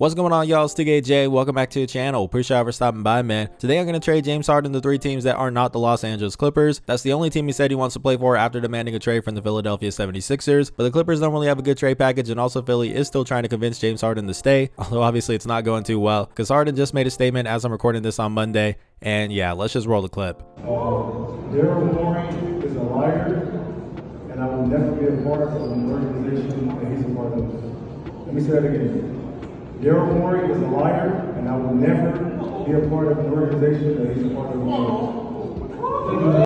What's going on, y'all? It's TKJ. Welcome back to the channel. Appreciate you for stopping by, man. Today I'm going to trade James Harden to 3 teams that are not the Los Angeles Clippers. That's the only team he said he wants to play for after demanding a trade from the Philadelphia 76ers. But the Clippers don't really have a good trade package, and also Philly is still trying to convince James Harden to stay. Although obviously it's not going too well, because Harden just made a statement as I'm recording this on Monday. And yeah, let's just roll the clip. Daryl Morey is a liar, and I will never be a part of an organization that he's a part of. Let me say that again. Daryl Morey is a liar, and I will never be a part of an organization that he's a part of.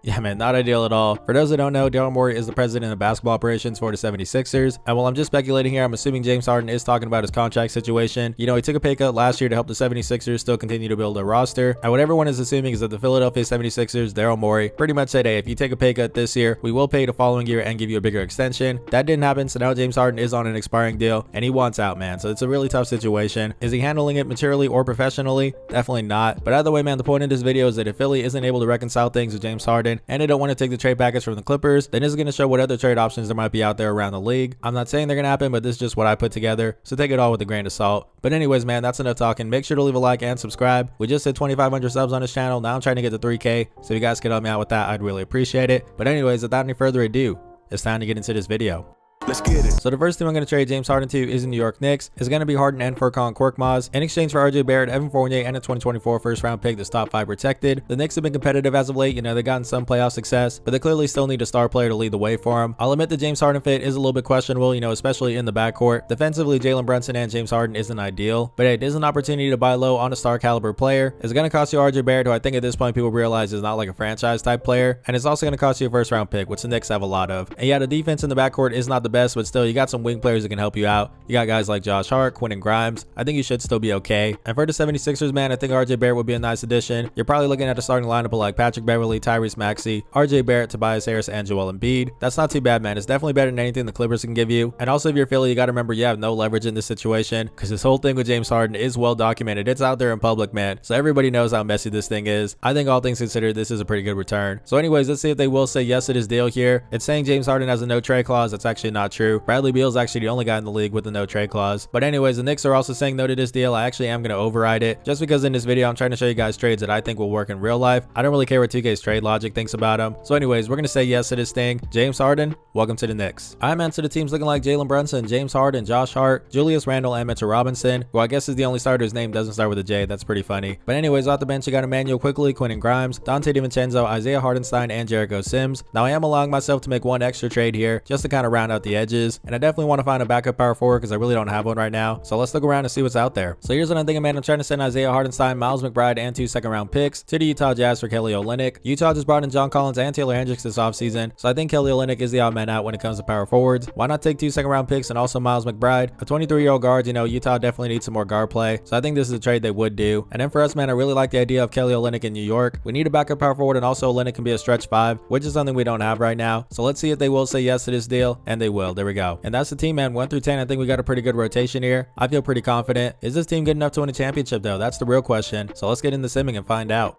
Yeah, man, not ideal at all. For those that don't know, Daryl Morey is the president of basketball operations for the 76ers. And while I'm just speculating here, I'm assuming James Harden is talking about his contract situation. You know, he took a pay cut last year to help the 76ers still continue to build a roster. And what everyone is assuming is that the Philadelphia 76ers, Daryl Morey, pretty much said, hey, if you take a pay cut this year, we will pay you the following year and give you a bigger extension. That didn't happen, so now James Harden is on an expiring deal, and he wants out, man. So it's a really tough situation. Is he handling it maturely or professionally? Definitely not. But either way, man, the point of this video is that if Philly isn't able to reconcile things with James Harden, and they don't want to take the trade package from the Clippers, then this is going to show what other trade options there might be out there around the league. I'm not saying they're going to happen, but this is just what I put together, so take it all with a grain of salt. But anyways, man, that's enough talking. Make sure to leave a like and subscribe. We just hit 2,500 subs on this channel. Now I'm trying to get to 3K, so if you guys could help me out with that, I'd really appreciate it. But anyways, without any further ado, it's time to get into this video. Let's get it. So the first team I'm going to trade James Harden to is the New York Knicks. It's going to be Harden and Furkan Korkmaz in exchange for RJ Barrett, Evan Fournier, and a 2024 first round pick that's top 5 protected. The Knicks have been competitive as of late. You know, they've gotten some playoff success, but they clearly still need a star player to lead the way for them. I'll admit the James Harden fit is a little bit questionable, you know, especially in the backcourt. Defensively, Jalen Brunson and James Harden isn't ideal, but hey, it is an opportunity to buy low on a star caliber player. It's going to cost you RJ Barrett, who I think at this point people realize is not like a franchise type player, and it's also going to cost you a first round pick, which the Knicks have a lot of. And yeah, the defense in the backcourt is not the best, but still, you got some wing players that can help you out. You got guys like Josh Hart, Quentin Grimes. I think you should still be okay. And for the 76ers, man, I think RJ Barrett would be a nice addition. You're probably looking at a starting lineup of like Patrick Beverley, Tyrese Maxey, RJ Barrett, Tobias Harris, and Joel Embiid. That's not too bad, man. It's definitely better than anything the Clippers can give you. And also, if you're Philly, you got to remember you have no leverage in this situation, because this whole thing with James Harden is well documented. It's out there in public, man. So everybody knows how messy this thing is. I think all things considered, this is a pretty good return. So anyways, let's see if they will say yes to this deal here. It's saying James Harden has a no trade clause. That's actually not true. Bradley Beal's actually the only guy in the league with a no trade clause. But anyways, the Knicks are also saying no to this deal. I actually am going to override it, just because in this video I'm trying to show you guys trades that I think will work in real life. I don't really care what 2K's trade logic thinks about them. So anyways, we're going to say yes to this thing. James Harden, welcome to the Knicks. I'm into the teams looking like Jalen Brunson, James Harden, Josh Hart, Julius Randle, and Mitchell Robinson, who I guess is the only starter whose name doesn't start with a J. That's pretty funny. But anyways, off the bench you got Emmanuel Quickly, Quentin Grimes, Dante DiVincenzo, Isaiah Hardenstein, and Jericho Sims. Now I am allowing myself to make one extra trade here just to kind of round out the edges, and I definitely want to find a backup power forward because I really don't have one right now. So let's look around and see what's out there. So here's what I'm thinking, man. I'm trying to send Isaiah Hardenstein, Miles McBride, and 2 second-round picks to the Utah Jazz for Kelly Olynyk. Utah just brought in John Collins and Taylor Hendricks this offseason, so I think Kelly Olynyk is the odd man out when it comes to power forwards. Why not take 2 second-round picks and also Miles McBride, a 23-year-old guard? You know, Utah definitely needs some more guard play, so I think this is a trade they would do. And then for us, man, I really like the idea of Kelly Olynyk in New York. We need a backup power forward, and also Olynyk can be a stretch 5, which is something we don't have right now. So let's see if they will say yes to this deal, and they will. There we go. And that's the team, man. 1 through 10, I think we got a pretty good rotation here. I feel pretty confident. Is this team good enough to win a championship though? That's the real question. So let's get into simming and find out.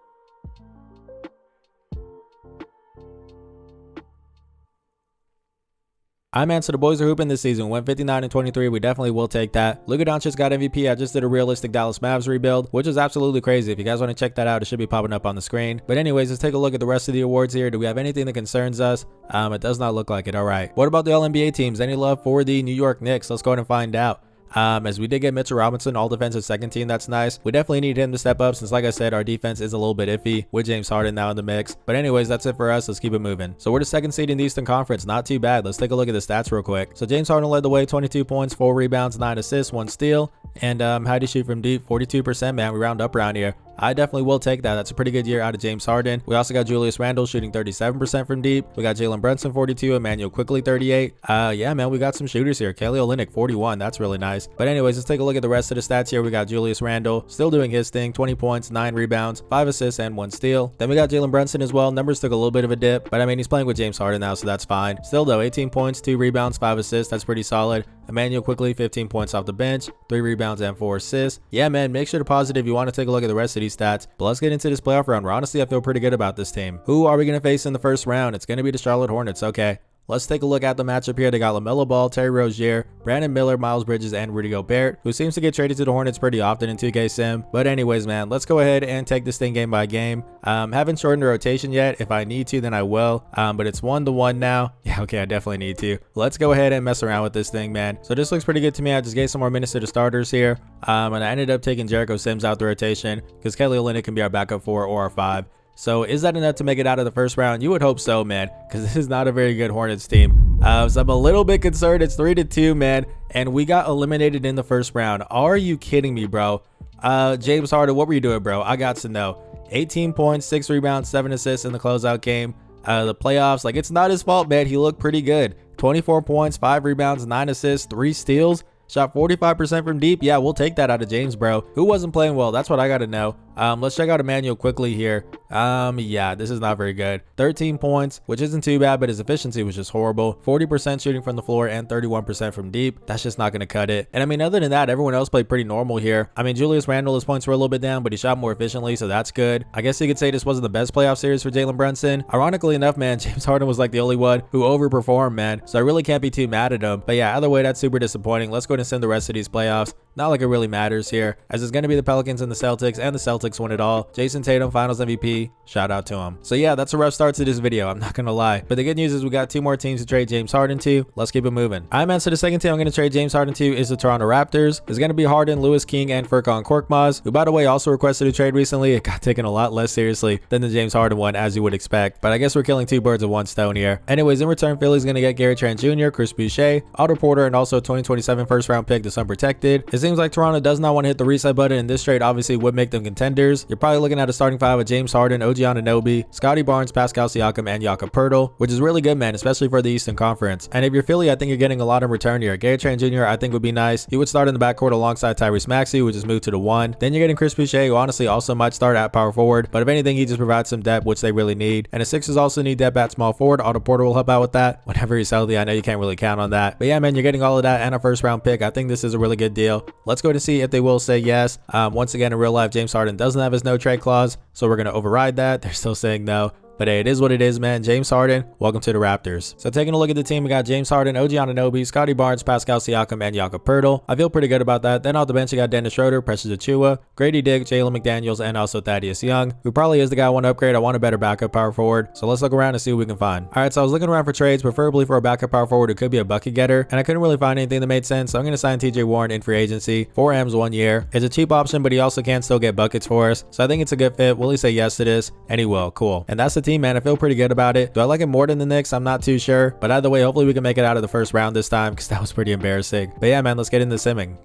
Man, so the boys are hooping this season. Went 59-23. We definitely will take that. Luka Doncic got MVP. I just did a realistic Dallas Mavs rebuild, which is absolutely crazy. If you guys want to check that out, it should be popping up on the screen. But anyways, let's take a look at the rest of the awards here. Do we have anything that concerns us? It does not look like it. All right. What about the All-NBA teams? Any love for the New York Knicks? Let's go ahead and find out. As we did get Mitchell Robinson, all defensive second team. That's nice. We definitely need him to step up since, like I said, our defense is a little bit iffy with James Harden now in the mix. But anyways, that's it for us. Let's keep it moving. So we're the second seed in the Eastern Conference. Not too bad. Let's take a look at the stats real quick. So James Harden led the way, 22 points, 4 rebounds, 9 assists, 1 steal. And how do you shoot from deep? 42%, man. We round up around here. I definitely will take that. That's a pretty good year out of James Harden. We also got Julius Randle shooting 37% from deep. We got Jalen Brunson 42, Emmanuel Quickly 38. Yeah, man, we got some shooters here. Kelly Olynyk 41. That's really nice. But anyways, let's take a look at the rest of the stats here. We got Julius Randle still doing his thing. 20 points, 9 rebounds, 5 assists, and 1 steal. Then we got Jalen Brunson as well. Numbers took a little bit of a dip, but I mean, he's playing with James Harden now, so that's fine. Still though, 18 points, 2 rebounds, 5 assists. That's pretty solid. Emmanuel Quickly 15 points off the bench, 3 rebounds and 4 assists. Yeah, man, make sure to pause it if you want to take a look at the rest of these stats. But let's get into this playoff round where honestly I feel pretty good about this team. Who are we going to face in the first round? It's going to be the Charlotte Hornets. Okay, Let's take a look at the matchup here. They got LaMelo Ball, Terry Rozier, Brandon Miller, Miles Bridges, and Rudy Gobert, who seems to get traded to the Hornets pretty often in 2K Sim. But anyways, man, let's go ahead and take this thing game by game. Haven't shortened the rotation yet. If I need to, then I will. But it's 1-to-1 now. Yeah, okay, I definitely need to. Let's go ahead and mess around with this thing, man. So this looks pretty good to me. I just gave some more minutes to the starters here. And I ended up taking Jericho Sims out the rotation because Kelly Olynyk can be our backup 4 or our 5. So is that enough to make it out of the first round? You would hope so, man, because this is not a very good Hornets team. So I'm a little bit concerned. It's 3-2, man, and we got eliminated in the first round. Are you kidding me, bro? James Harden, what were you doing, bro? I got to know. 18 points, 6 rebounds, 7 assists in the closeout game. The playoffs, like, it's not his fault, man. He looked pretty good. 24 points, 5 rebounds, 9 assists, 3 steals. Shot 45% from deep. Yeah, we'll take that out of James, bro. Who wasn't playing well? That's what I got to know. Let's check out Emmanuel quickly here. Yeah, this is not very good. 13 points, which isn't too bad, but his efficiency was just horrible. 40% shooting from the floor and 31% from deep. That's just not going to cut it. And I mean, other than that, everyone else played pretty normal here. I mean, Julius Randle, his points were a little bit down, but he shot more efficiently, so that's good. I guess you could say this wasn't the best playoff series for Jalen Brunson. Ironically enough, man, James Harden was like the only one who overperformed, man. So I really can't be too mad at him. But yeah, either way, that's super disappointing. Let's go ahead and send the rest of these playoffs. Not like it really matters here, as it's going to be the Pelicans and the Celtics win it all. Jason Tatum, Finals MVP. Shout out to him. So yeah, that's a rough start to this video, I'm not going to lie. But the good news is we got 2 more teams to trade James Harden to. Let's keep it moving. Alright, man, so the second team I'm going to trade James Harden to is the Toronto Raptors. It's going to be Harden, Lewis King, and Furkan Korkmaz, who by the way also requested a trade recently. It got taken a lot less seriously than the James Harden one, as you would expect. But I guess we're killing 2 birds with 1 stone here. Anyways, in return, Philly's going to get Gary Trent Jr., Chris Boucher, Otto Porter, and also a 2027 first round pick that's unprotected. It seems like Toronto does not want to hit the reset button, and this trade obviously would make them contenders. You're probably looking at a starting 5 with James Harden, OG Anunoby, Scotty Barnes, Pascal Siakam, and Jakob Poeltl, which is really good, man, especially for the Eastern Conference. And if you're Philly, I think you're getting a lot in return here. Gary Trent Jr. I think would be nice. He would start in the backcourt alongside Tyrese Maxey, who just moved to the 1. Then you're getting Chris Boucher, who honestly also might start at power forward, but if anything, he just provides some depth, which they really need. And the Sixers also need depth at small forward. Otto Porter will help out with that whenever he's healthy. I know you can't really count on that, but yeah, man, you're getting all of that and a first round pick. I think this is a really good deal. Let's go to see if they will say yes. Once again, in real life, James Harden doesn't have his no trade clause, so we're going to override that. They're still saying no. But hey, it is what it is, man. James Harden, welcome to the Raptors. So taking a look at the team, we got James Harden, OG Anunoby, Scotty Barnes, Pascal Siakam, and Jakob Poeltl. I feel pretty good about that. Then off the bench, you got Dennis Schroeder, Precious Achiuwa, Grady Dick, Jalen McDaniels, and also Thaddeus Young, who probably is the guy I want to upgrade. I want a better backup power forward. So let's look around and see what we can find. All right, so I was looking around for trades, preferably for a backup power forward who could be a bucket getter, and I couldn't really find anything that made sense. So I'm going to sign TJ Warren in free agency, 4 M's 1 year. It's a cheap option, but he also can still get buckets for us. So I think it's a good fit. Will he say yes to this? And he will. Cool. And that's the team, man. I feel pretty good about it. Do I like it more than the Knicks? I'm not too sure, but either way, hopefully we can make it out of the first round this time, because that was pretty embarrassing. But yeah, man, let's get into simming.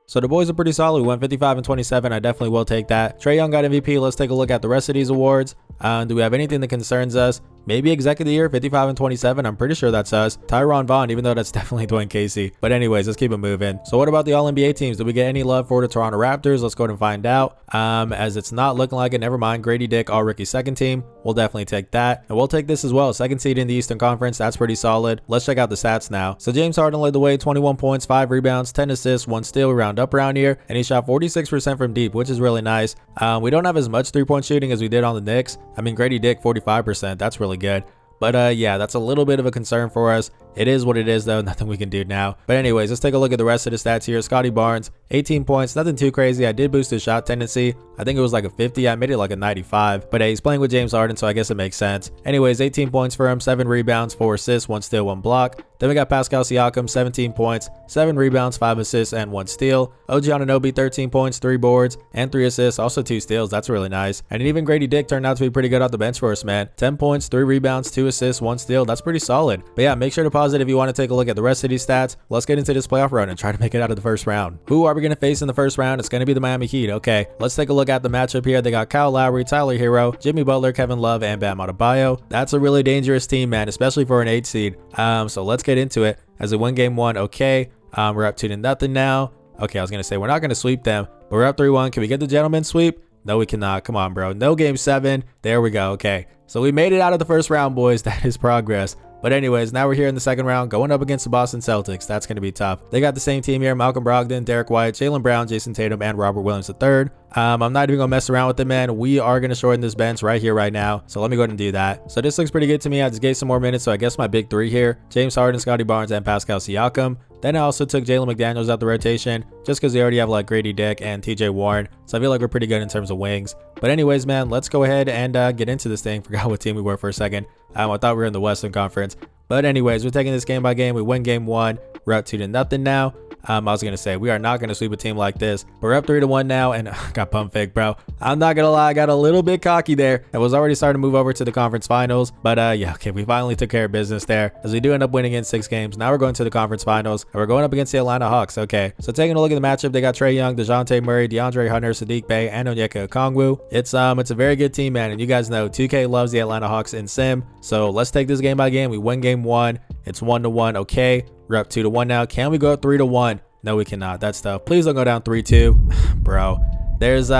So the boys are pretty solid. We went 55 and 27. I definitely will take that. Trae Young got MVP. Let's take a look at the rest of these awards. Do we have anything that concerns us? Maybe exec of the year, 55 and 27. I'm pretty sure that's us. Tyronn Vaughn, even though that's definitely Dwayne Casey. But anyways, let's keep it moving. So what about the All-NBA teams? Did we get any love for the Toronto Raptors? Let's go ahead and find out. As it's not looking like it, never mind. Grady Dick, all rookie second team. We'll definitely take that. And we'll take this as well. Second seed in the Eastern Conference. That's pretty solid. Let's check out the stats now. So James Harden led the way, 21 points, 5 rebounds, 10 assists, 1 steal, round up around here. And he shot 46% from deep, which is really nice. We don't have as much 3-point shooting as we did on the Knicks. I mean, Grady Dick, 45%. That's really good. But yeah, that's a little bit of a concern for us. It is what it is, though. Nothing we can do now. But anyways, let's take a look at the rest of the stats here. Scotty Barnes, 18 points. Nothing too crazy. I did boost his shot tendency. I think it was like a 50. I made it like a 95. But hey, he's playing with James Harden, so I guess it makes sense. Anyways, 18 points for him, 7 rebounds, 4 assists, 1 steal, 1 block. Then we got Pascal Siakam, 17 points, 7 rebounds, 5 assists, and 1 steal. OG Anunoby, 13 points, 3 boards, and 3 assists. Also 2 steals. That's really nice. And even Grady Dick turned out to be pretty good off the bench for us, man. 10 points, 3 rebounds, 2 assists, 1 steal. That's pretty solid. But yeah, make sure to pause it if you want to take a look at the rest of these stats. Let's get into this playoff run and try to make it out of the first round. Who are we going to face in the first round? It's going to be the Miami Heat. Okay, let's take a look at the matchup here. They got Kyle Lowry, Tyler Hero, Jimmy Butler, Kevin Love, and Bam Adebayo. That's a really dangerous team, man, especially for an 8 seed. So let's get into it. As we win game 1, okay. We're up 2-0 now. Okay, I was going to say we're not going to sweep them, but we're up 3-1. Can we get the gentleman's sweep? No, we cannot. Come on, bro. No game 7. There we go. Okay, so we made it out of the first round, boys. That is progress. But anyways, now we're here in the second round going up against the Boston Celtics. That's going to be tough. They got the same team here: Malcolm Brogdon, Derek White, Jaylen Brown, Jason Tatum, and Robert Williams III. I'm not even going to mess around with them, man. We are going to shorten this bench right here, right now. So let me go ahead and do that. So this looks pretty good to me. I just gave some more minutes. So I guess my big three here: James Harden, Scottie Barnes, and Pascal Siakam. Then I also took Jalen McDaniels out the rotation just because they already have like Grady Dick and TJ Warren. So I feel like we're pretty good in terms of wings. But anyways, man, let's go ahead and get into this thing. Forgot what team we were for a second. I thought we were in the Western Conference. But anyways, we're taking this game by game. We win game 1. We're up 2-0 now. I was going to say, we are not going to sweep a team like this. We're up 3-1 now, and got pump fake, bro. I'm not going to lie, I got a little bit cocky there. I was already starting to move over to the conference finals. But yeah, okay, we finally took care of business there, as we do end up winning in 6 games. Now we're going to the conference finals, and we're going up against the Atlanta Hawks. Okay, so taking a look at the matchup, they got Trae Young, DeJounte Murray, DeAndre Hunter, Sadiq Bey, and Onyeka Okongwu. It's a very good team, man, and you guys know 2K loves the Atlanta Hawks in Sim. So let's take this game by game. We win game 1. It's 1-1. Okay, we're up 2-1 now. Can we go up 3-1? No, we cannot. That's tough. Please don't go down 3-2. Bro, there's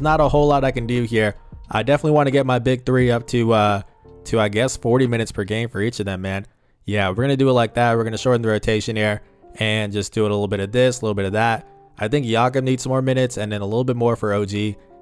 not a whole lot I can do here. I definitely want to get my big 3 up to I guess 40 minutes per game for each of them, man. Yeah, we're going to do it like that. We're going to shorten the rotation here and just do it a little bit of this, a little bit of that. I think Siakam needs some more minutes and then a little bit more for OG.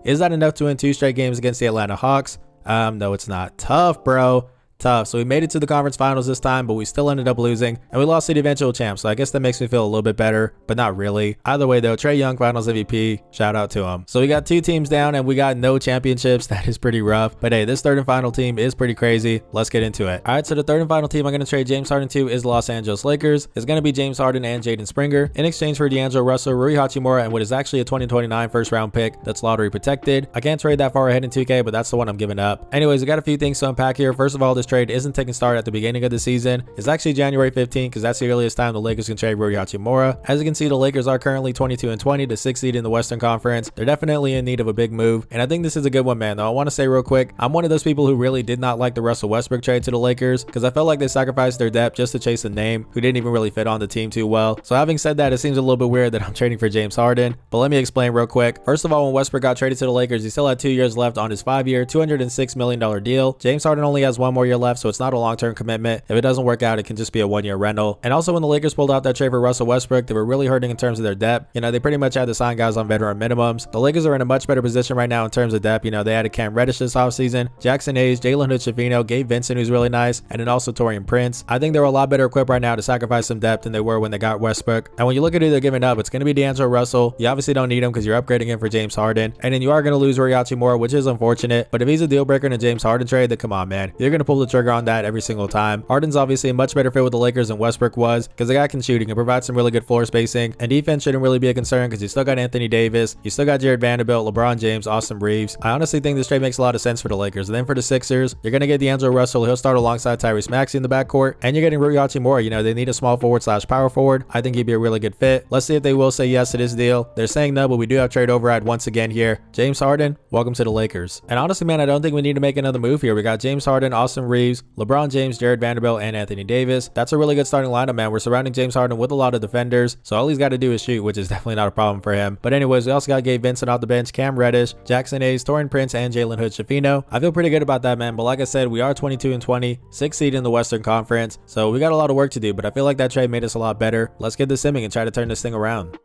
Is that enough to win 2 straight games against the Atlanta Hawks? No, it's not. Tough, bro. Tough. So we made it to the conference finals this time, but we still ended up losing, and we lost to the eventual champ. So I guess that makes me feel a little bit better, but not really. Either way though, Trae Young finals MVP, shout out to him. So we got 2 teams down and we got no championships. That is pretty rough, but hey, this third and final team is pretty crazy. Let's get into it. All right, so the third and final team I'm going to trade James Harden to is the Los Angeles Lakers. It's going to be James Harden and Jaden Springer in exchange for D'Angelo Russell, Rui Hachimura, and what is actually a 2029 first round pick that's lottery protected. I can't trade that far ahead in 2K, but that's the one I'm giving up. Anyways, we got a few things to unpack here. First of all, this trade isn't taking start at the beginning of the season. It's actually January 15th because that's the earliest time the Lakers can trade Rui Hachimura. As you can see, the Lakers are currently 22-20, the 6th seed in the Western Conference. They're definitely in need of a big move, and I think this is a good one, man. Though I want to say real quick, I'm one of those people who really did not like the Russell Westbrook trade to the Lakers because I felt like they sacrificed their depth just to chase a name who didn't even really fit on the team too well. So having said that, it seems a little bit weird that I'm trading for James Harden, but let me explain real quick. First of all, when Westbrook got traded to the Lakers, he still had 2 years left on his 5-year, $206 million deal. James Harden only has 1 more year left, so it's not a long-term commitment. If it doesn't work out, it can just be a 1-year rental. And also, when the Lakers pulled out that trade for Russell Westbrook, they were really hurting in terms of their depth. You know, they pretty much had to sign guys on veteran minimums. The Lakers are in a much better position right now in terms of depth. You know, they added Cam Reddish this offseason, Jackson Hayes, Jalen Hood-Schifino, Gabe Vincent, who's really nice, and then also Taurean Prince. I think they're a lot better equipped right now to sacrifice some depth than they were when they got Westbrook. And when you look at who they're giving up, it's going to be D'Angelo Russell. You obviously don't need him because you're upgrading him for James Harden. And then you are going to lose Rui Hachimura, which is unfortunate. But if he's a deal breaker in a James Harden trade, then come on, man. You're going to pull the trigger on that every single time. Harden's obviously a much better fit with the Lakers than Westbrook was because the guy can shoot, he can provide some really good floor spacing, and defense shouldn't really be a concern because you still got Anthony Davis, you still got Jared Vanderbilt, LeBron James, Austin Reeves. I honestly think this trade makes a lot of sense for the Lakers. And then for the Sixers, you're going to get D'Angelo Russell. He'll start alongside Tyrese Maxey in the backcourt, and you're getting Rui Hachimura. You know, they need a small forward / power forward. I think he'd be a really good fit. Let's see if they will say yes to this deal. They're saying no, but we do have trade override once again here. James Harden, welcome to the Lakers. And honestly, man, I don't think we need to make another move here. We got James Harden, Austin Reeves, LeBron James, Jared Vanderbilt, and Anthony Davis. That's a really good starting lineup, man. We're surrounding James Harden with a lot of defenders, so all he's got to do is shoot, which is definitely not a problem for him. But anyways, we also got Gabe Vincent off the bench, Cam Reddish, Jackson Hayes, Taurean Prince, and Jalen Hood-Schifino. I feel pretty good about that, man. But like I said, we are 22-20, 6th seed in the Western Conference, so we got a lot of work to do. But I feel like that trade made us a lot better. Let's get this simming and try to turn this thing around.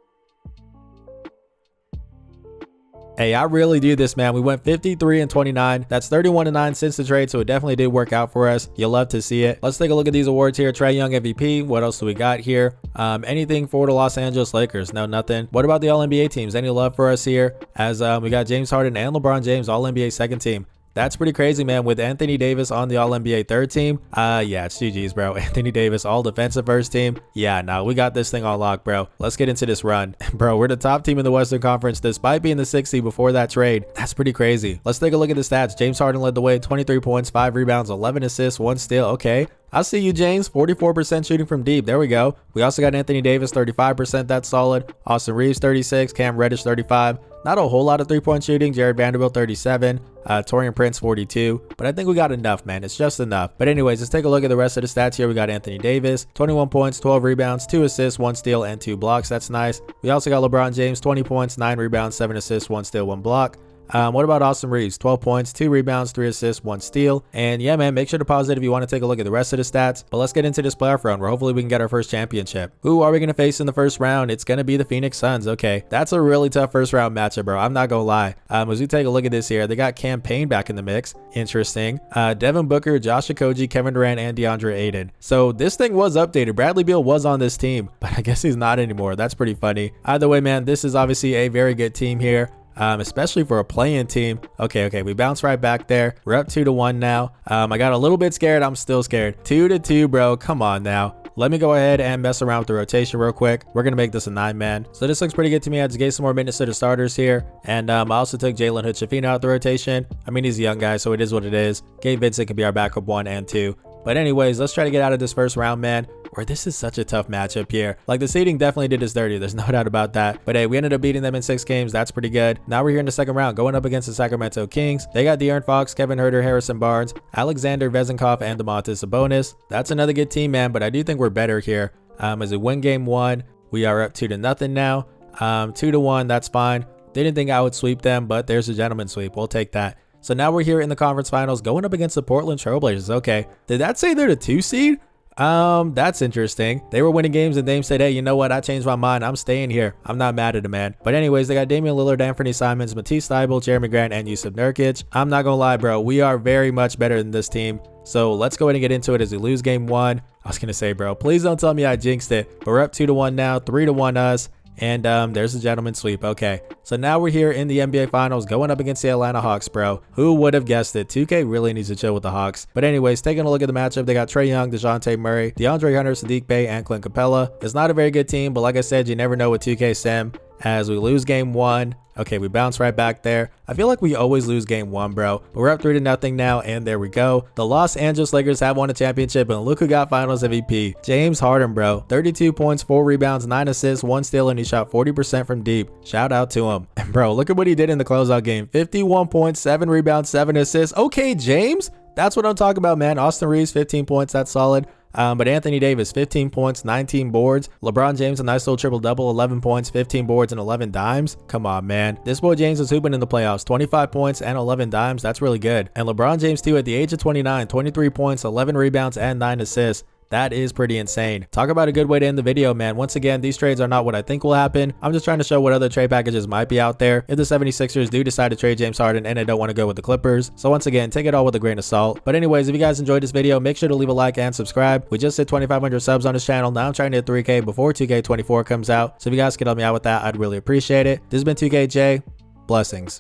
Hey, I really do this, man. We went 53-29. That's 31-9 since the trade, so it definitely did work out for us. You'll love to see it. Let's take a look at these awards here. Trae Young MVP. What else do we got here? Anything for the Los Angeles Lakers? No, nothing. What about the All-NBA teams? Any love for us here? As we got James Harden and LeBron James, All-NBA second team. That's pretty crazy, man, with Anthony Davis on the All-NBA third team. Yeah, it's GG's, bro. Anthony Davis, all defensive first team. Yeah, no, we got this thing on lock, bro. Let's get into this run. Bro, we're the top team in the Western Conference despite being the 6th seed before that trade. That's pretty crazy. Let's take a look at the stats. James Harden led the way, 23 points, 5 rebounds, 11 assists, 1 steal. Okay. I see you, James. 44% shooting from deep. There we go. We also got Anthony Davis, 35%. That's solid. Austin Reeves, 36. Cam Reddish, 35. Not a whole lot of 3-point shooting. Jared Vanderbilt, 37. Taurean Prince, 42. But I think we got enough, man. It's just enough. But anyways, let's take a look at the rest of the stats here. We got Anthony Davis, 21 points, 12 rebounds, 2 assists, 1 steal, and 2 blocks. That's nice. We also got LeBron James, 20 points, 9 rebounds, 7 assists, 1 steal, 1 block. What about Austin Reeves? 12 points, 2 rebounds, 3 assists, 1 steal. And yeah, man, make sure to pause it if you want to take a look at the rest of the stats. But let's get into this playoff run where hopefully we can get our first championship. Who are we going to face in the first round? It's going to be the Phoenix Suns. Okay, that's a really tough first round matchup, bro. I'm not going to lie. As we take a look at this here, they got Campaign back in the mix. Interesting. Devin Booker, Josh Okogie, Kevin Durant, and DeAndre Ayton. So this thing was updated. Bradley Beal was on this team, but I guess he's not anymore. That's pretty funny. Either way, man, this is obviously a very good team here. Especially for a play-in team. Okay, we bounce right back there. We're up 2-1 now. I got a little bit scared. I'm still scared. 2-2, bro. Come on now. Let me go ahead and mess around with the rotation real quick. We're going to make this a 9-man. So this looks pretty good to me. I just gave some more minutes to the starters here. And I also took Jalen Hood-Schifino out the rotation. I mean, he's a young guy, so it is what it is. Gabe Vincent can be our backup 1 and 2. But anyways, let's try to get out of this first round, man. Or this is such a tough matchup here. Like, the seeding definitely did us dirty. There's no doubt about that. But hey, we ended up beating them in 6 games. That's pretty good. Now we're here in the second round, going up against the Sacramento Kings. They got De'Aaron Fox, Kevin Huerter, Harrison Barnes, Alexander Vezenkov, and Domantas Sabonis. That's another good team, man. But I do think we're better here. As we win game 1, we are up 2-0 now. 2-1, that's fine. They didn't think I would sweep them, but there's a gentleman sweep. We'll take that. So now we're here in the conference finals, going up against the Portland Trailblazers. Okay, did that say they're the 2 seed? That's interesting. They were winning games and Dame said, hey, you know what? I changed my mind. I'm staying here. I'm not mad at the man. But anyways, they got Damian Lillard, Anthony Simons, Matisse Thybulle, Jeremy Grant, and Yusuf Nurkic. I'm not gonna lie, bro. We are very much better than this team. So let's go ahead and get into it as we lose game 1. I was gonna say, bro, please don't tell me I jinxed it. But we're up 2-1 now, 3-1 us. And there's a gentleman sweep. Okay, so now we're here in the NBA Finals going up against the Atlanta Hawks, bro. Who would have guessed it? 2K really needs to chill with the Hawks. But anyways, taking a look at the matchup, they got Trae Young, DeJounte Murray, DeAndre Hunter, Sadiq Bey, and Clint Capella. It's not a very good team, but like I said, you never know with 2K Sim. As we lose game 1, okay, we bounce right back there. I feel like we always lose game 1, bro. But we're up 3-0 now, and there we go. The Los Angeles Lakers have won a championship, and look who got Finals MVP. James Harden, bro. 32 points, 4 rebounds, 9 assists, 1 steal, and he shot 40% from deep. Shout out to him. And bro, look at what he did in the closeout game. 51 points, 7 rebounds, 7 assists. Okay, James. That's what I'm talking about, man. Austin Reeves, 15 points. That's solid. But Anthony Davis, 15 points, 19 boards. LeBron James, a nice little triple-double, 11 points, 15 boards, and 11 dimes. Come on, man. This boy James is hooping in the playoffs. 25 points and 11 dimes. That's really good. And LeBron James, too, at the age of 29, 23 points, 11 rebounds, and 9 assists. That is pretty insane. Talk about a good way to end the video, man. Once again, these trades are not what I think will happen. I'm just trying to show what other trade packages might be out there if the 76ers do decide to trade James Harden and they don't want to go with the Clippers. So once again, take it all with a grain of salt. But anyways, if you guys enjoyed this video, make sure to leave a like and subscribe. We just hit 2,500 subs on this channel. Now I'm trying to hit 3K before 2K24 comes out. So if you guys could help me out with that, I'd really appreciate it. This has been 2KJ. Blessings.